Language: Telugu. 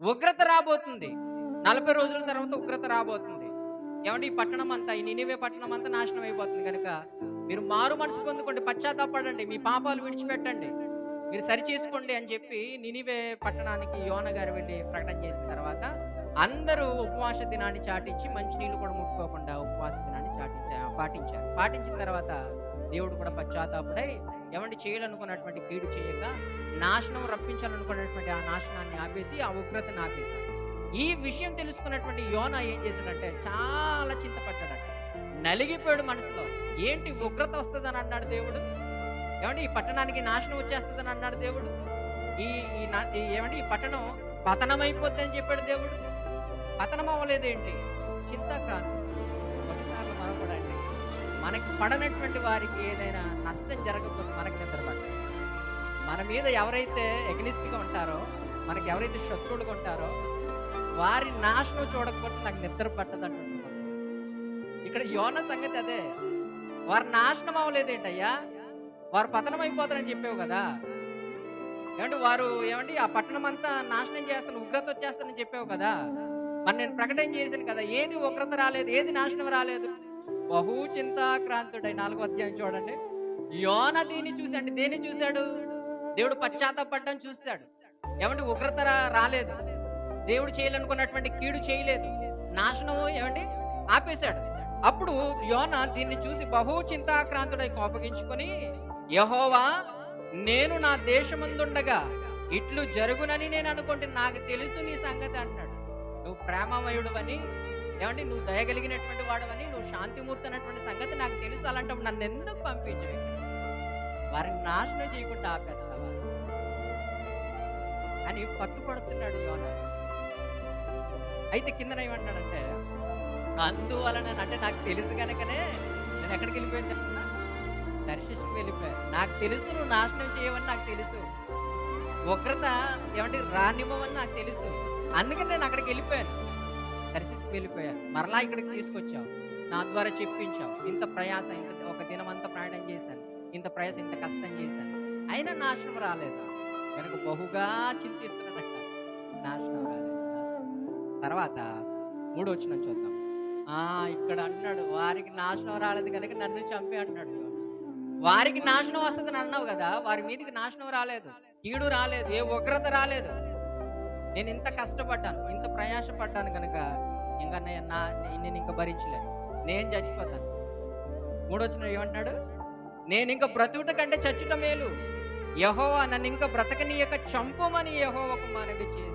ఉగ్రత రాబోతుంది. 40 రోజుల తర్వాత ఉగ్రత రాబోతుంది. ఏవండీ ఈ పట్టణం అంతా, ఈ నినివే పట్టణం అంతా నాశనం అయిపోతుంది గనుక, మీరు మారు మనసు పొందుకోండి, పశ్చాత్తాపపడండి, మీ పాపాలు విడిచిపెట్టండి, మీరు సరిచేసుకోండి అని చెప్పి నినివే పట్టణానికి యోనా గారు వెళ్లి ప్రకటన చేసిన తర్వాత అందరూ ఉపవాస దినాన్ని చాటించి మంచినీళ్ళు కూడా ముట్టుకోకుండా ఉపవాస దినాన్ని పాటించారు. పాటించిన తర్వాత దేవుడు కూడా పశ్చాత్తాపుడై ఏవండీ చేయాలనుకున్నటువంటి కీడు చేయక నాశనం రప్పించాలనుకున్నటువంటి ఆ నాశనాన్ని ఆపేసి ఆ ఉగ్రతను ఆపేశాడు. ఈ విషయం తెలుసుకున్నటువంటి యోనా ఏం చేశాడంటే చాలా చింతపడ్డాడట. నలిగిపోయాడు మనసులో. ఏంటి ఉగ్రత వస్తదని అన్నాడు దేవుడు. ఏమండి ఈ పట్టణానికి నాశనం వచ్చేస్తదని అన్నాడు దేవుడు. ఈ ఈ నా ఈ ఏమండి ఈ పట్టణం పతనమైపోద్దని చెప్పాడు దేవుడు. పతనం అవ్వలేదేంటి? చింతాక్రాంతి. కొన్నిసార్లు మనం కూడా అండి, మనకి పడనటువంటి వారికి ఏదైనా నష్టం జరగకపోతే మనకి నిద్ర పట్టదు. మన మీద ఎవరైతే ఎగ్నిస్ట్‌గా ఉంటారో, మనకి ఎవరైతే శత్రువులుగా ఉంటారో, వారి నాశనం చూడకపోతే నాకు నిద్ర పట్టదంటున్నాడు. ఇక్కడ యోనా సంగతి అదే. వారు నాశనం అవ్వలేదేంటయ్యా? వారు పతనం అయిపోతారని చెప్పావు కదా! ఏమంటే వారు ఏమండి ఆ పట్టణం అంతా నాశనం చేస్తాను, ఉగ్రత వచ్చేస్తానని చెప్పావు కదా! మరి నేను ప్రకటన చేశాను కదా! ఏది ఉగ్రత రాలేదు, ఏది నాశనం రాలేదు. బహు చింతాక్రాంతుడై 4వ అధ్యాయం చూడండి. యోనా దీన్ని చూసాడు. దేన్ని చూసాడు? దేవుడు పశ్చాత్తాపపడ్డం చూసాడు. ఏమండి ఉగ్రత రాలేదు. దేవుడు చేయాలనుకున్నటువంటి కీడు చేయలేదు. నాశనము ఏమండి ఆపేశాడు. అప్పుడు యోనా దీన్ని చూసి బహు చింతాక్రాంతుడై కోపగించుకొని, యెహోవా, నేను నా దేశమందుండగా ఇట్లు జరుగునని నేను అనుకుంటే నాకు తెలుసు నీ సంగతి అంటాడు. నువ్వు ప్రేమమయుడువని, ఏమండి నువ్వు దయగలిగినటువంటి వాడవని, నువ్వు శాంతిమూర్తి అన్నటువంటి సంగతి నాకు తెలుసు. అలాంటప్పుడు నన్ను ఎందుకు పంపించవు? వారిని నాశనం చేయకుండా ఆపేస్తావా అని పట్టుపడుతున్నాడు యోనా. అయితే కిందన ఏమంటాడంటే, అందువలన అంటే నాకు తెలుసు కనుకనే నేను ఎక్కడికి వెళ్ళిపోయాను తెలుసా? తర్షీషుకి వెళ్ళిపోయాను. నాకు తెలుసు నువ్వు నాశనం చేయవని నాకు తెలుసు. ఉగ్రత ఏమంటే రానివ్వమని నాకు తెలుసు. అందుకని నేను అక్కడికి వెళ్ళిపోయాను. తర్షీషుకి వెళ్ళిపోయాను. మరలా ఇక్కడికి తీసుకొచ్చావు. నా ద్వారా చెప్పించావు. ఇంత ప్రయాస, ఇంత ఒక దినమంతా ప్రయాణం చేశాను. ఇంత ప్రయాస, ఇంత కష్టం చేశాను. అయినా నాశనం రాలేదు. కనుక బహుగా చింతిస్తున్నాడట. నాశనం రాలేదు. తర్వాత 3వ వచనం చూద్దాం. ఇక్కడ అంటున్నాడు, వారికి నాశనం రాలేదు కనుక నన్ను చంపి అంటున్నాడు. వారికి నాశనం వస్తుందని అన్నావు కదా, వారి మీదకి నాశనం రాలేదు, కీడు రాలేదు, ఏ ఉగ్రత రాలేదు. నేను ఇంత కష్టపడ్డాను, ఇంత ప్రయాసపడ్డాను కనుక ఇంకా నేను ఇంకా భరించలేను, నేను చచ్చిపోతాను. 3వ వచనం ఏమంటున్నాడు? నేను ఇంకా బ్రతుకుట కంటే చచ్చుట మేలు, యెహోవా నన్ను ఇంకా బ్రతకనీయక చంపమని యెహోవాకు మనవి చేశాను.